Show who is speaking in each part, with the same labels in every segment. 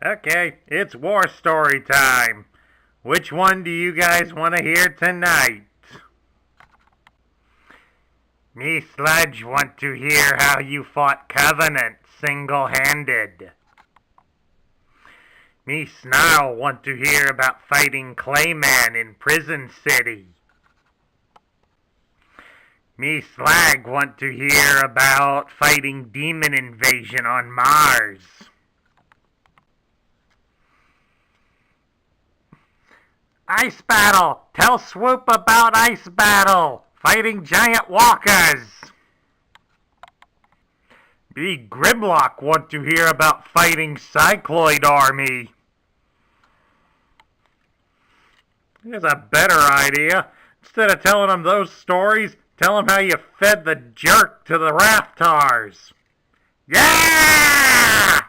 Speaker 1: Okay, it's war story time. Which one do you guys want to hear tonight? Me Sludge want to hear how you fought Covenant single-handed. Me Snarl want to hear about fighting Clayman in Prison City. Me Slag want to hear about fighting Demon Invasion on Mars. Ice Battle! Tell Swoop about Ice Battle! Fighting giant walkers! Me Grimlock want to hear about fighting Cycloid Army. Here's a better idea. Instead of telling them those stories, tell them how you fed the jerk to the Raftars. Yeah!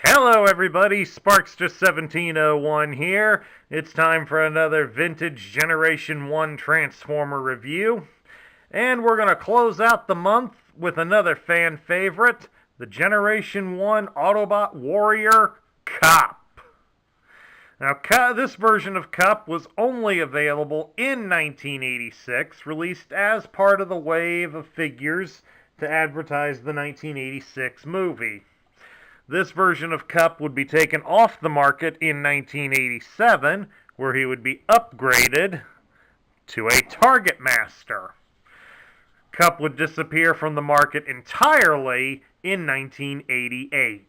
Speaker 1: Hello everybody, Sparkster1701 here. It's time for another Vintage Generation 1 Transformer review. And we're going to close out the month with another fan favorite, the Generation 1 Autobot Warrior, Cop. Now, this version of Cop was only available in 1986, released as part of the wave of figures to advertise the 1986 movie. This version of Cup would be taken off the market in 1987, where he would be upgraded to a Target Master. Cup would disappear from the market entirely in 1988.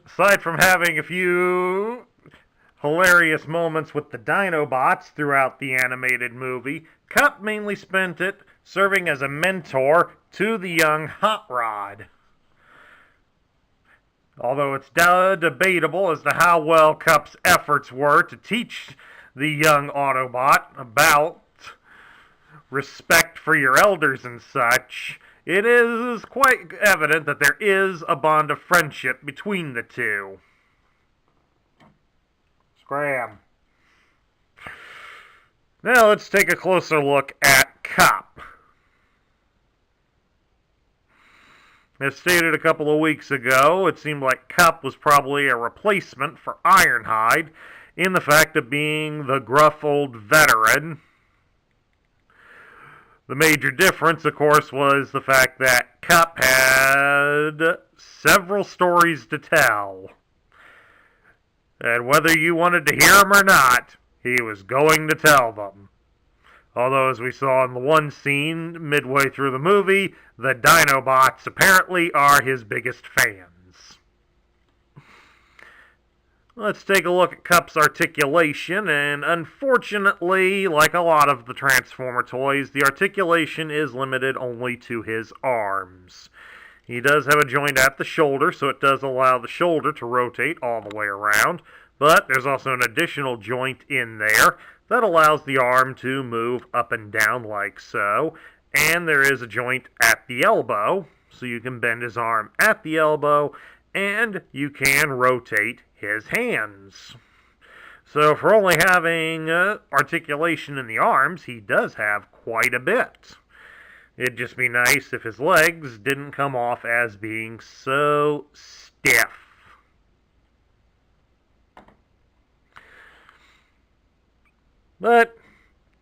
Speaker 1: Aside from having a few hilarious moments with the Dinobots throughout the animated movie, Cup mainly spent it serving as a mentor to the young Hot Rod. Although it's debatable as to how well Cup's efforts were to teach the young Autobot about respect for your elders and such, it is quite evident that there is a bond of friendship between the two. Scram. Now let's take a closer look at Cop. As stated a couple of weeks ago, it seemed like Cup was probably a replacement for Ironhide in the fact of being the gruff old veteran. The major difference, of course, was the fact that Cup had several stories to tell. And whether you wanted to hear them or not, he was going to tell them. Although, as we saw in the one scene midway through the movie, the Dinobots apparently are his biggest fans. Let's take a look at Cup's articulation, and unfortunately, like a lot of the Transformer toys, the articulation is limited only to his arms. He does have a joint at the shoulder, so it does allow the shoulder to rotate all the way around, but there's also an additional joint in there that allows the arm to move up and down like so, and there is a joint at the elbow, so you can bend his arm at the elbow, and you can rotate his hands. So for only having articulation in the arms, he does have quite a bit. It'd just be nice if his legs didn't come off as being so stiff. But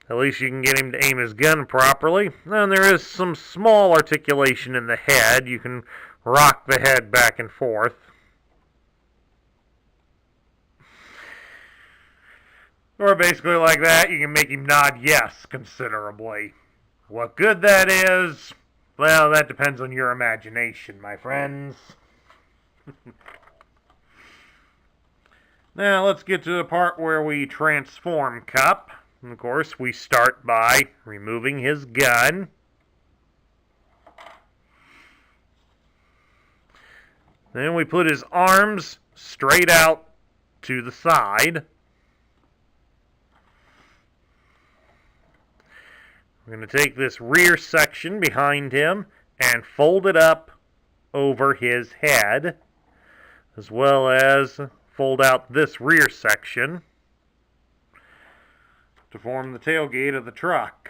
Speaker 1: at least you can get him to aim his gun properly. And there is some small articulation in the head. You can rock the head back and forth. Or basically like that, you can make him nod yes considerably. What good that is, well, that depends on your imagination, my friends. Now, let's get to the part where we transform Cup. And of course, we start by removing his gun. Then we put his arms straight out to the side. We're going to take this rear section behind him and fold it up over his head, as well as fold out this rear section to form the tailgate of the truck.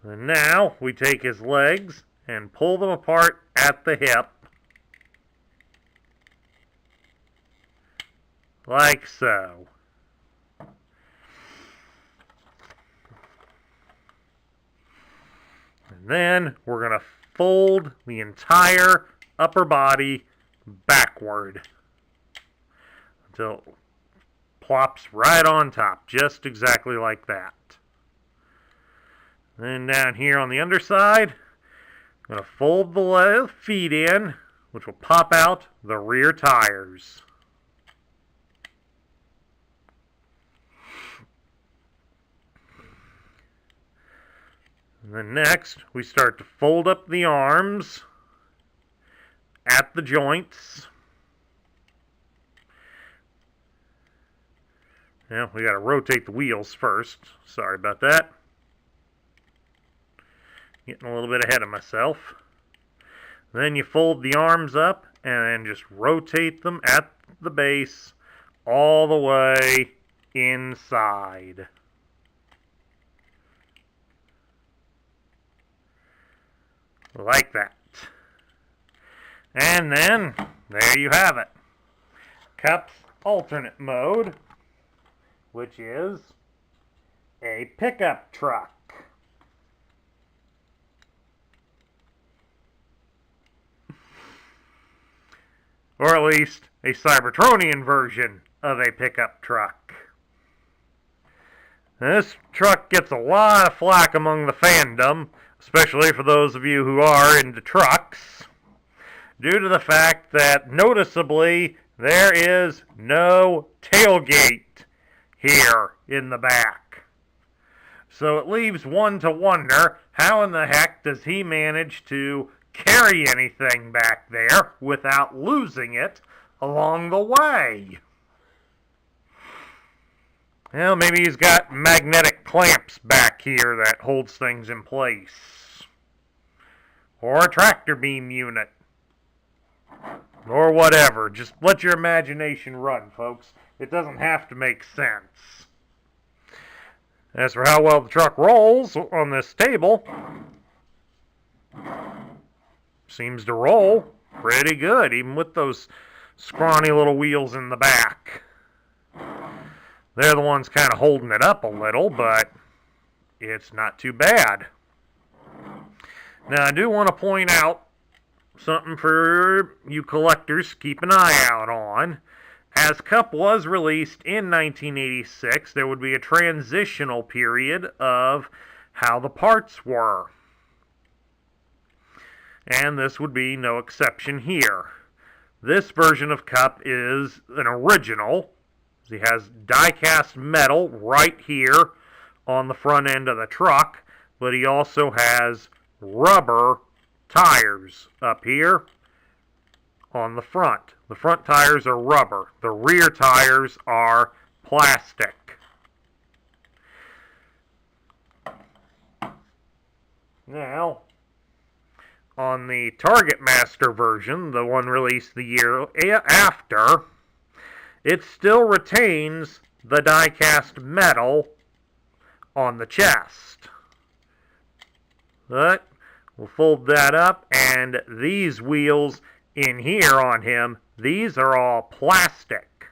Speaker 1: And now we take his legs and pull them apart at the hip, like so. And then we're going to fold the entire upper body backward until it plops right on top, just exactly like that. Then down here on the underside, I'm going to fold the feet in, which will pop out the rear tires. And then next, we start to fold up the arms at the joints. Now, we got to rotate the wheels first. Sorry about that. Getting a little bit ahead of myself. Then you fold the arms up and then just rotate them at the base all the way inside. Like that. And then, there you have it. Cup's alternate mode, which is a pickup truck. Or at least a Cybertronian version of a pickup truck. This truck gets a lot of flack among the fandom, especially for those of you who are into trucks, due to the fact that, noticeably, there is no tailgate here in the back. So it leaves one to wonder, how in the heck does he manage to carry anything back there without losing it along the way? Well, maybe he's got magnetic clamps back here that holds things in place. Or a tractor beam unit. Or whatever. Just let your imagination run, folks. It doesn't have to make sense. As for how well the truck rolls on this table, seems to roll pretty good, even with those scrawny little wheels in the back. They're the ones kind of holding it up a little, but it's not too bad. Now, I do want to point out something for you collectors to keep an eye out on. As Cup was released in 1986, there would be a transitional period of how the parts were. And this would be no exception here. This version of Cup is an original. He has die-cast metal right here on the front end of the truck, but he also has rubber tires up here on the front. The front tires are rubber. The rear tires are plastic. Now, on the Target Master version, the one released the year after, it still retains the die-cast metal on the chest. But we'll fold that up, and these wheels in here on him, these are all plastic.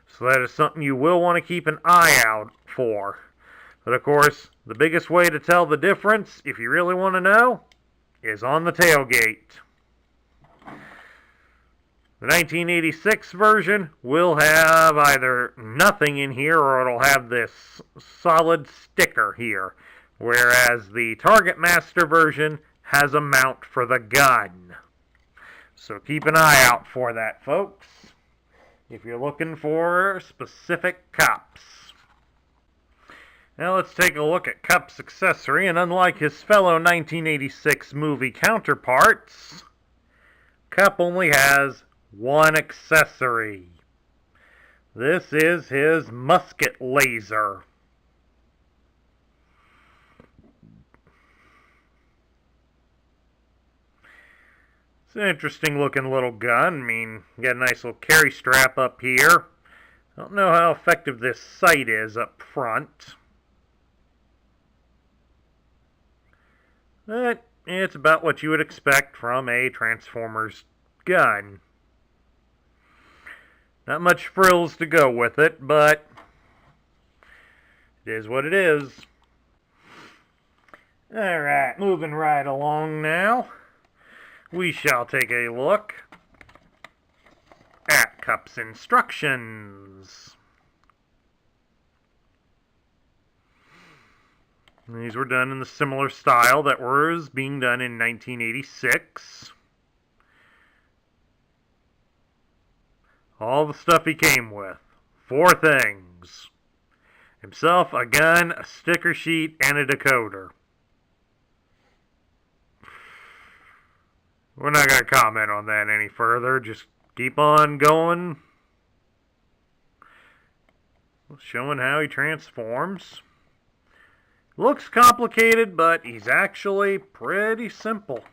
Speaker 1: So that is something you will want to keep an eye out for. But of course, the biggest way to tell the difference, if you really want to know, is on the tailgate. The 1986 version will have either nothing in here or it'll have this solid sticker here, whereas the Target Master version has a mount for the gun. So keep an eye out for that, folks, if you're looking for specific Cups. Now let's take a look at Cup's accessory, and unlike his fellow 1986 movie counterparts, Cup only has one accessory. This is his musket laser. It's an interesting looking little gun. I mean, you got a nice little carry strap up here. I don't know how effective this sight is up front. But it's about what you would expect from a Transformers gun. Not much frills to go with it, but it is what it is. Alright, moving right along now. We shall take a look at Cup's instructions. These were done in the similar style that was being done in 1986. All the stuff he came with. 4 things. Himself, a gun, a sticker sheet, and a decoder. We're not going to comment on that any further. Just keep on going. Showing how he transforms. Looks complicated, but he's actually pretty simple.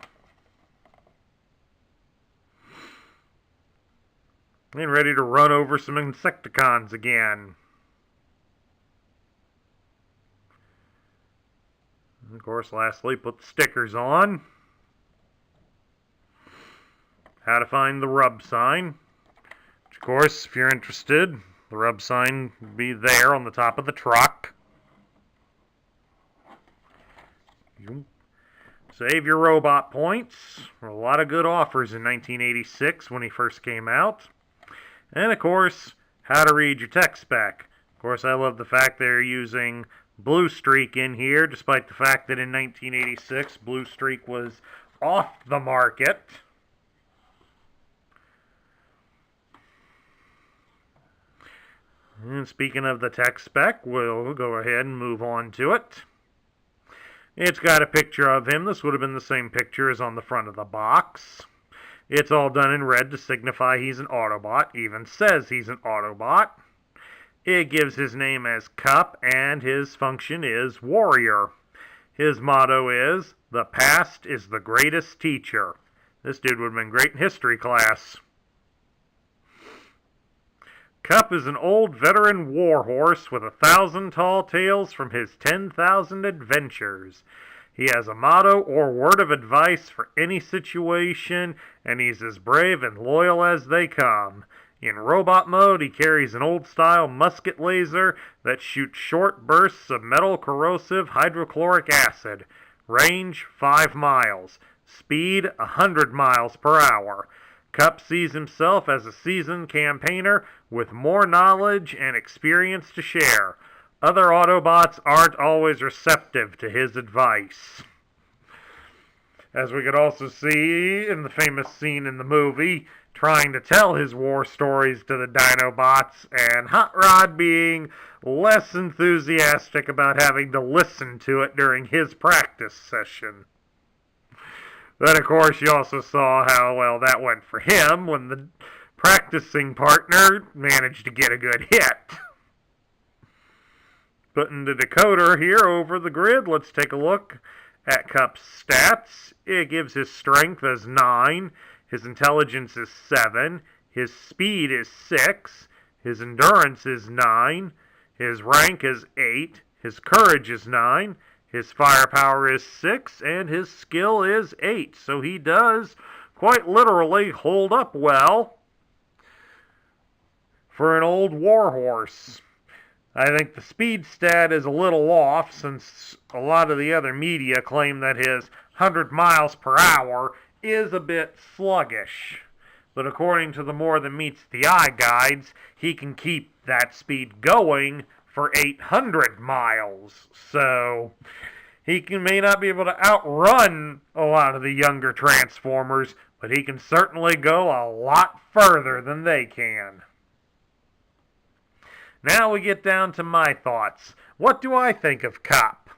Speaker 1: And ready to run over some Insecticons again. And of course, lastly, put the stickers on. How to find the rub sign. Which, of course, if you're interested, the rub sign will be there on the top of the truck. Save your robot points. There were a lot of good offers in 1986 when he first came out. And, of course, how to read your tech spec. Of course, I love the fact they're using Blue Streak in here, despite the fact that in 1986, Blue Streak was off the market. And speaking of the tech spec, we'll go ahead and move on to it. It's got a picture of him. This would have been the same picture as on the front of the box. It's all done in red to signify he's an Autobot. Even says he's an Autobot. It gives his name as Cup, and his function is Warrior. His motto is, "The past is the greatest teacher." This dude would have been great in history class. Cup is an old veteran warhorse with 1,000 tall tales from his 10,000 adventures. He has a motto or word of advice for any situation, and he's as brave and loyal as they come. In robot mode, he carries an old-style musket laser that shoots short bursts of metal corrosive hydrochloric acid. Range 5 miles. Speed 100 miles per hour. Cup sees himself as a seasoned campaigner with more knowledge and experience to share. Other Autobots aren't always receptive to his advice. As we could also see in the famous scene in the movie, trying to tell his war stories to the Dinobots, and Hot Rod being less enthusiastic about having to listen to it during his practice session. But of course, you also saw how well that went for him when the practicing partner managed to get a good hit. Putting the decoder here over the grid, let's take a look at Cup's stats. It gives his strength as 9, his intelligence is 7, his speed is 6, his endurance is 9, his rank is 8, his courage is 9, his firepower is 6, and his skill is 8. So he does quite literally hold up well for an old warhorse. I think the speed stat is a little off, since a lot of the other media claim that his 100 miles per hour is a bit sluggish. But according to the More Than Meets the Eye guides, he can keep that speed going for 800 miles. So he may not be able to outrun a lot of the younger Transformers, but he can certainly go a lot further than they can. Now we get down to my thoughts. What do I think of Cup?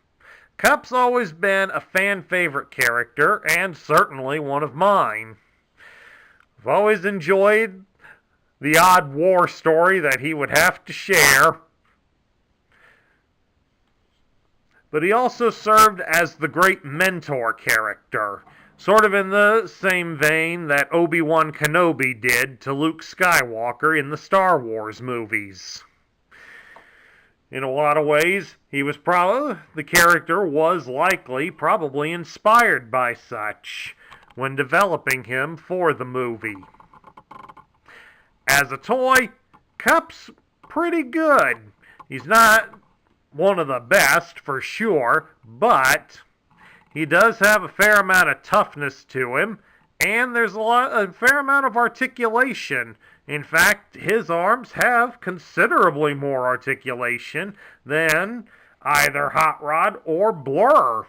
Speaker 1: Cup's always been a fan favorite character, and certainly one of mine. I've always enjoyed the odd war story that he would have to share. But he also served as the great mentor character, sort of in the same vein that Obi-Wan Kenobi did to Luke Skywalker in the Star Wars movies. In a lot of ways, the character was probably inspired by such when developing him for the movie. As a toy, Cup's pretty good. He's not one of the best for sure, but he does have a fair amount of toughness to him, and there's a fair amount of articulation. In fact, his arms have considerably more articulation than either Hot Rod or Blur.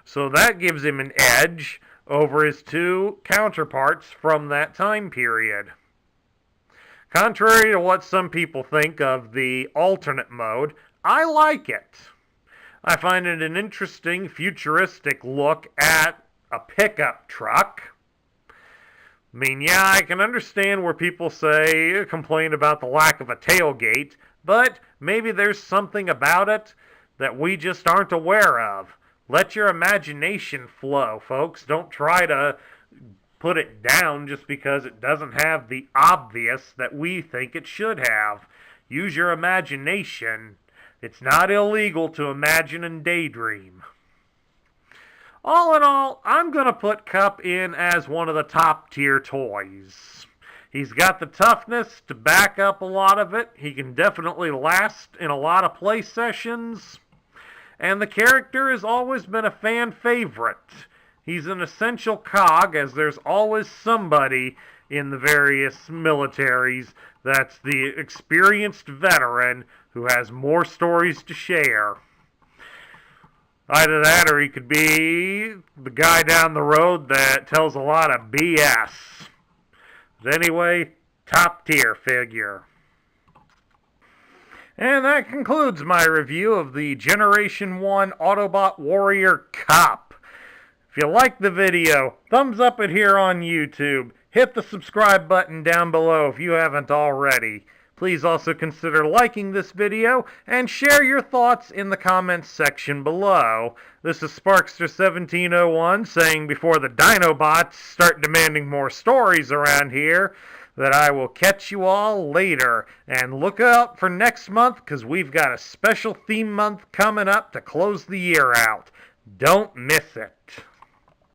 Speaker 1: So that gives him an edge over his two counterparts from that time period. Contrary to what some people think of the alternate mode, I like it. I find it an interesting, futuristic look at a pickup truck. I mean, yeah, I can understand where people complain about the lack of a tailgate, but maybe there's something about it that we just aren't aware of. Let your imagination flow, folks. Don't try to put it down just because it doesn't have the obvious that we think it should have. Use your imagination. It's not illegal to imagine and daydream. All in all, I'm going to put Cup in as one of the top tier toys. He's got the toughness to back up a lot of it. He can definitely last in a lot of play sessions. And the character has always been a fan favorite. He's an essential cog, as there's always somebody in the various militaries that's the experienced veteran who has more stories to share. Either that, or he could be the guy down the road that tells a lot of BS. But anyway, top tier figure. And that concludes my review of the Generation 1 Autobot Warrior Cup. If you liked the video, thumbs up it here on YouTube. Hit the subscribe button down below if you haven't already. Please also consider liking this video and share your thoughts in the comments section below. This is Sparkster1701 saying before the Dinobots start demanding more stories around here, that I will catch you all later. And look out for next month, because we've got a special theme month coming up to close the year out. Don't miss it.